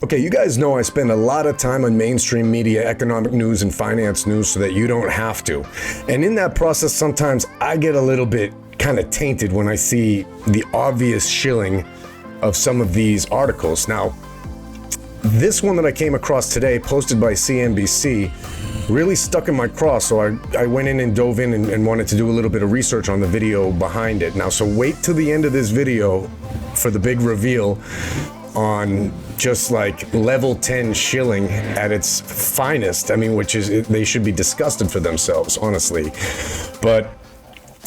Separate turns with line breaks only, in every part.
Okay, you guys know I spend a lot of time on mainstream media, economic news, and finance news so that you don't have to. And in that process, sometimes I get a little bit kind of tainted when I see the obvious shilling of some of these articles. Now, this one that I came across today, posted by CNBC, really stuck in my craw, so I went in and dove in and wanted to do a little bit of research on the video behind it. Now, so wait till the end of this video for the big reveal on just like level 10 shilling at its finest. I mean, which is, they should be disgusted for themselves, honestly. But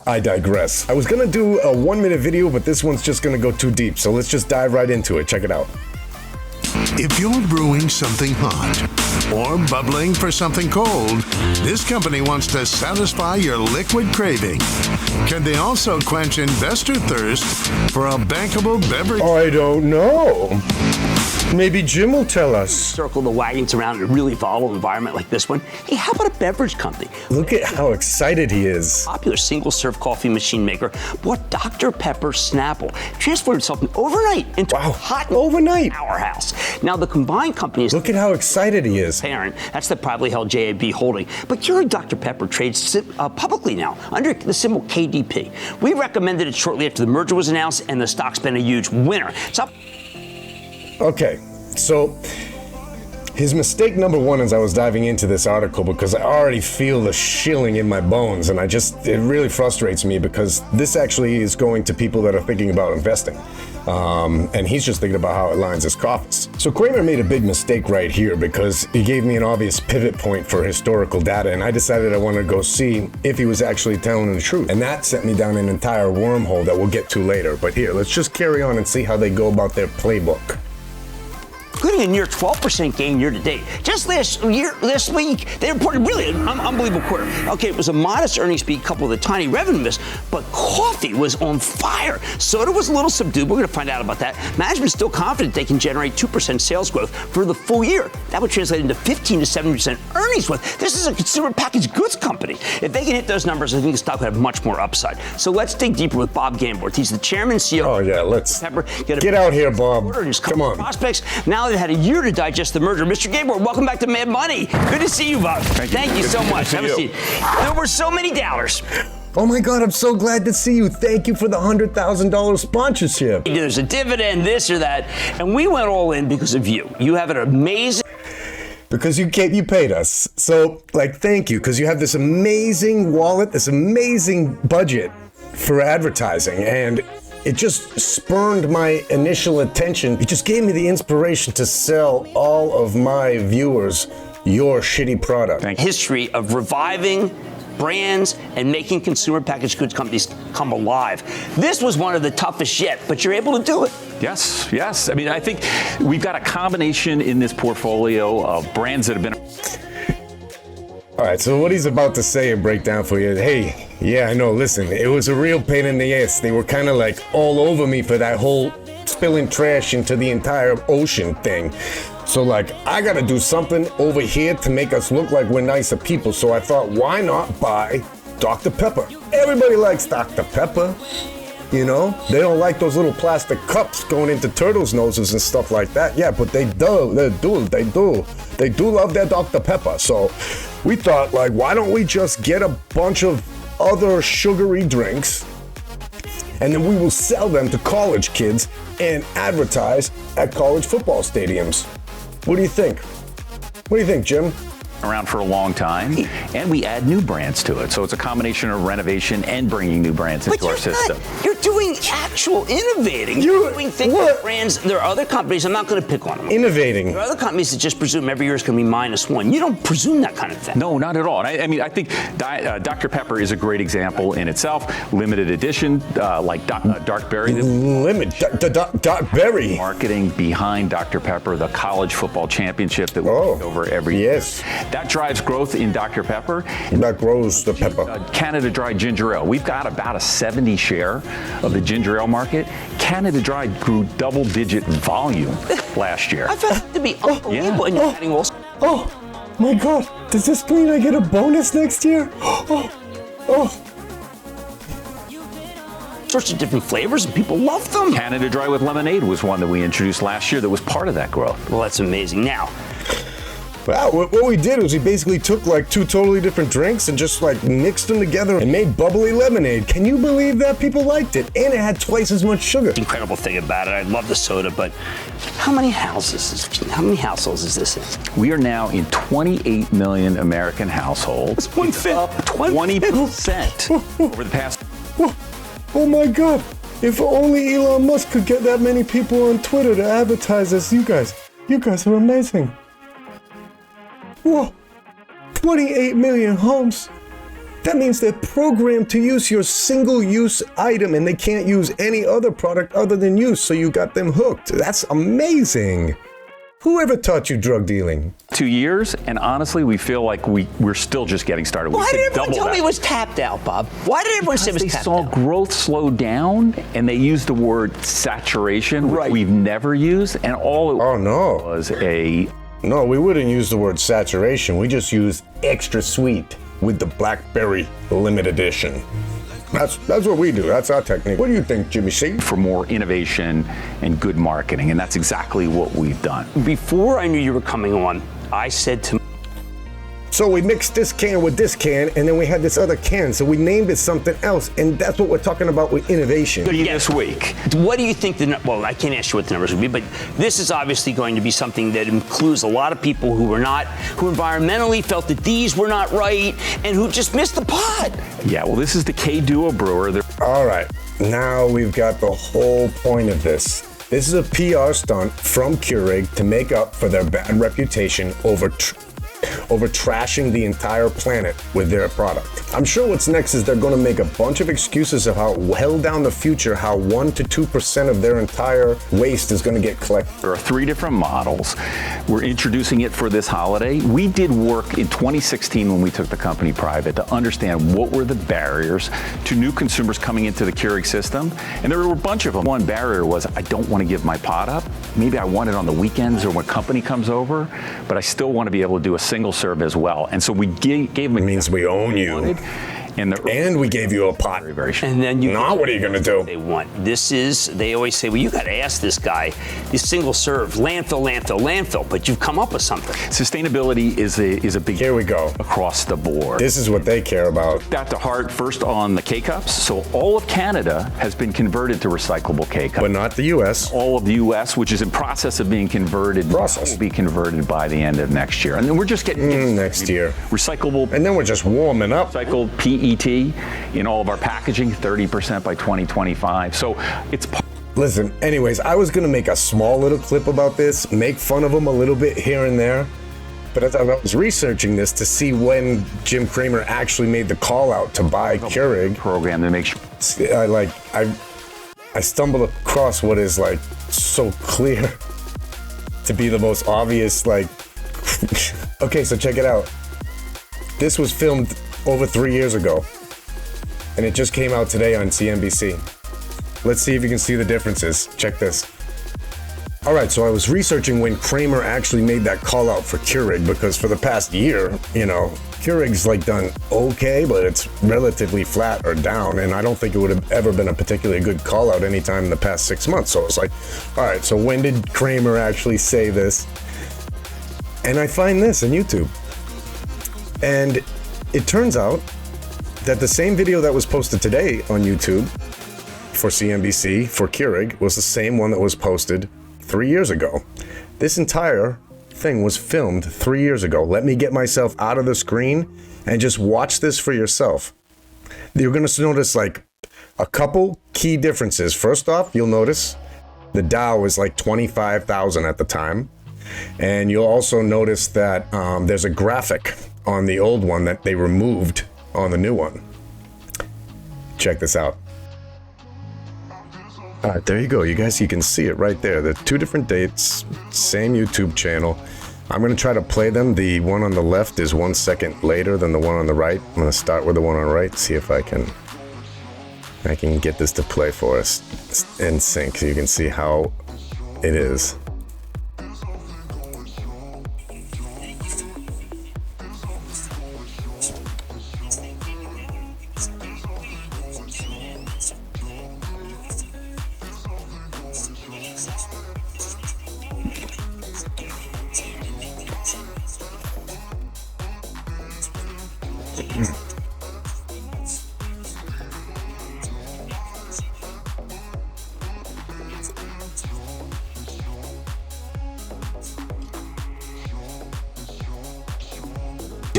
I digress. I was gonna do a 1-minute video, but this one's just gonna go too deep. So let's just dive right into it. Check it out.
If you're brewing something hot or bubbling for something cold, this company wants to satisfy your liquid craving. Can they also quench investor thirst for a bankable beverage?
I don't know. Maybe Jim will tell us.
Circle the wagons around in a really volatile environment like this one. Hey, how about a beverage company?
Look at how excited he is.
Popular single-serve coffee machine maker bought Dr. Pepper Snapple, transformed itself overnight into a hot
overnight
powerhouse. Now the combined companies.
Look at how excited he is.
Parent, that's the privately held JAB holding. But Keurig Dr. Pepper trades publicly now under the symbol KDP. We recommended it shortly after the merger was announced, and the stock's been a huge winner. It's up.
Okay, so his mistake number one as I was diving into this article, because I already feel the shilling in my bones, and it really frustrates me because this actually is going to people that are thinking about investing. And he's just thinking about how it lines his coffers. So Cramer made a big mistake right here because he gave me an obvious pivot point for historical data, and I decided I wanted to go see if he was actually telling the truth. And that sent me down an entire wormhole that we'll get to later. But here, let's just carry on and see how they go about their playbook.
Including a near 12% gain year to date. Just last week, they reported really an unbelievable quarter. Okay, it was a modest earnings beat coupled with a tiny revenue miss, but coffee was on fire. Soda was a little subdued. We're going to find out about that. Management's still confident they can generate 2% sales growth for the full year. That would translate into 15 to 7% earnings growth. This is a consumer packaged goods company. If they can hit those numbers, I think the stock would have much more upside. So let's dig deeper with Bob Gamborth. He's the chairman and CEO.
Oh yeah, let's
Pepper.
Get out here, Bob. Come on.
Prospects. Now they've had a year to digest the merger. Mr. Gamborth, welcome back to Mad Money. Good to see you, Bob. Thank you so much. Have a seat. There were so many doubters.
Oh my God, I'm so glad to see you. Thank you for the $100,000 sponsorship.
There's a dividend, this or that, and we went all in because of you. You have an amazing...
Because you paid us. So, thank you, because you have this amazing wallet, this amazing budget for advertising, and it just spurned my initial attention. It just gave me the inspiration to sell all of my viewers your shitty product.
History of reviving brands and making consumer packaged goods companies come alive. This was one of the toughest yet, but you're able to do it.
Yes. I mean, I think we've got a combination in this portfolio of brands that have been...
All right, so what he's about to say and break down for you, hey, yeah, I know, listen, it was a real pain in the ass. They were kind of all over me for that whole spilling trash into the entire ocean thing. So I gotta do something over here to make us look like we're nicer people. So I thought, why not buy Dr. Pepper? Everybody likes Dr. Pepper. You know, they don't like those little plastic cups going into turtles' noses and stuff like that. Yeah, but they do love their Dr. Pepper. So we thought, why don't we just get a bunch of other sugary drinks, and then we will sell them to college kids and advertise at college football stadiums. What do you think? What do you think, Jim?
Around for a long time, and we add new brands to it. So it's a combination of renovation and bringing new brands into our system.
You're doing actual innovating. You're doing things with brands. There are other companies, I'm not going to pick on them.
Innovating.
There are other companies that just presume every year is going to be -1. You don't presume that kind of thing.
No, not at all. I mean, I think Dr. Pepper is a great example in itself. Limited edition, like Dark Berry.
Dark Berry.
Marketing behind Dr. Pepper, the college football championship that we take over every year. That drives growth in Dr. Pepper.
That grows the pepper.
Canada Dry Ginger Ale. We've got about a 70 share of the ginger ale market. Canada Dry grew double-digit volume last year.
I found it to be unbelievable. And you're adding also.
Oh, my God. Does this mean I get a bonus next year?
sorts of different flavors, and people love them.
Canada Dry with lemonade was one that we introduced last year that was part of that growth.
Well, that's amazing. Now,
Wow, what we did was we basically took like two totally different drinks and just like mixed them together and made bubbly lemonade. Can you believe that? People liked it, and it had twice as much sugar.
incredible thing about it, I love the soda, but how many households is this in?
We are now in 28 million American households.
It's one-fifth.
Up 20% over the past.
Oh my God, if only Elon Musk could get that many people on Twitter to advertise as you guys are amazing. Whoa, 28 million homes. That means they're programmed to use your single-use item and they can't use any other product other than you, so you got them hooked. That's amazing. Whoever taught you drug dealing?
2 years, and honestly, we feel like we're still just getting started.
Why
We
did
could
everyone
double
tell
that.
me it was tapped out, Bob? Why did everyone say it was
They
tapped
saw
out?
growth slow down, and they used the word saturation, which
Right.
we've never used, and all it
Oh no.
was a
No, we wouldn't use the word saturation. We just use extra sweet with the blackberry limited edition. That's what we do. That's our technique. What do you think, Jimmy C?
for more innovation and good marketing, and that's exactly what we've done.
Before I knew you were coming on, I said to
So we mixed this can with this can, and then we had this other can, so we named it something else, and that's what we're talking about with innovation.
This week.
what do you think well, I can't ask you what the numbers would be, but this is obviously going to be something that includes a lot of people who environmentally felt that these were not right and who just missed the pot.
Yeah, well, this is the K-Duo brewer. They're
All right, now we've got the whole point of this. This is a PR stunt from Keurig to make up for their bad reputation over trashing the entire planet with their product. I'm sure what's next is they're going to make a bunch of excuses of how hell down the future, how 1 to 2% of their entire waste is going to get collected.
There are 3 different models. We're introducing it for this holiday. We did work in 2016 when we took the company private to understand what were the barriers to new consumers coming into the Keurig system. And there were a bunch of them. One barrier was, I don't want to give my pot up. Maybe I want it on the weekends or when company comes over, but I still want to be able to do a single serve as well. And so we gave them.
It means we own you.
And
we gave you a pot.
very
And then you
Now what are you going to do?
they want. They always say, well, you got to ask this guy, these single serve, landfill, but you've come up with something.
Sustainability is a big
Here we go.
across the board.
This is what they care about.
That to heart first on the K-Cups. So all of Canada has been converted to recyclable K-Cups.
But not the U.S.
All of the U.S., which is in process of being converted, will be converted by the end of next year. And then we're just getting
Next year.
recyclable,
And then we're just warming up.
recycled PET in all of our packaging, 30% by 2025. So it's
Listen, anyways, I was going to make a small little clip about this, make fun of them a little bit here and there. But as I was researching this to see when Jim Cramer actually made the call out to buy Keurig,
program to make sure.
I stumbled across what is like so clear to be the most obvious, like, okay, so check it out. This was filmed over 3 years ago, and it just came out today on CNBC. Let's see if you can see the differences. Check this. All right, so I was researching when Cramer actually made that call out for Keurig, because for the past year, Keurig's like done okay, but it's relatively flat or down, and I don't think it would have ever been a particularly good call out anytime in the past 6 months. So it's like, all right, so when did Cramer actually say this? And I find this on YouTube. And it turns out that the same video that was posted today on YouTube for CNBC for Keurig was the same one that was posted 3 years ago. This entire thing was filmed 3 years ago. Let me get myself out of the screen and just watch this for yourself. You're going to notice like a couple key differences. First off, you'll notice the Dow is like 25,000 at the time. And you'll also notice that there's a graphic on the old one that they removed on the new one. Check this out. All right, there you go. You guys, you can see it right there. The 2 different dates, same YouTube channel. I'm going to try to play them. The one on the left is 1 second later than the one on the right. I'm going to start with the one on the right, see if I can get this to play for us in sync so you can see how it is.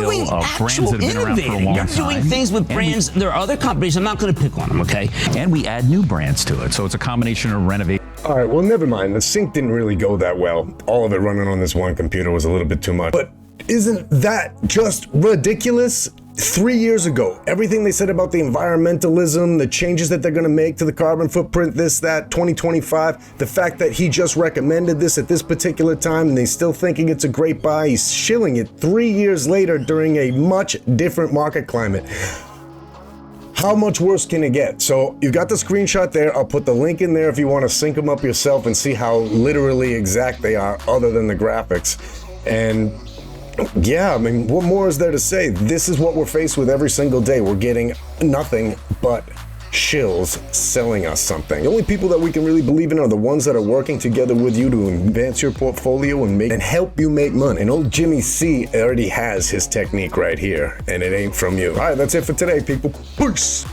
doing actual innovating. You're doing things with brands. There are other companies. I'm not going to pick on them, okay?
And we add new brands to it. So it's a combination of renovation.
All right, well, never mind. The sync didn't really go that well. All of it running on this one computer was a little bit too much. But isn't that just ridiculous? 3 years ago, everything they said about the environmentalism, the changes that they're going to make to the carbon footprint, this, that, 2025, the fact that he just recommended this at this particular time and they're still thinking it's a great buy, he's shilling it 3 years later during a much different market climate. How much worse can it get? So you've got the screenshot there. I'll put the link in there if you want to sync them up yourself and see how literally exact they are other than the graphics. And yeah, I mean, what more is there to say? This is what we're faced with every single day. We're getting nothing but shills selling us something. The only people that we can really believe in are the ones that are working together with you to advance your portfolio and help you make money. And old Jimmy C already has his technique right here, and it ain't from you. All right, that's it for today, people. Peace.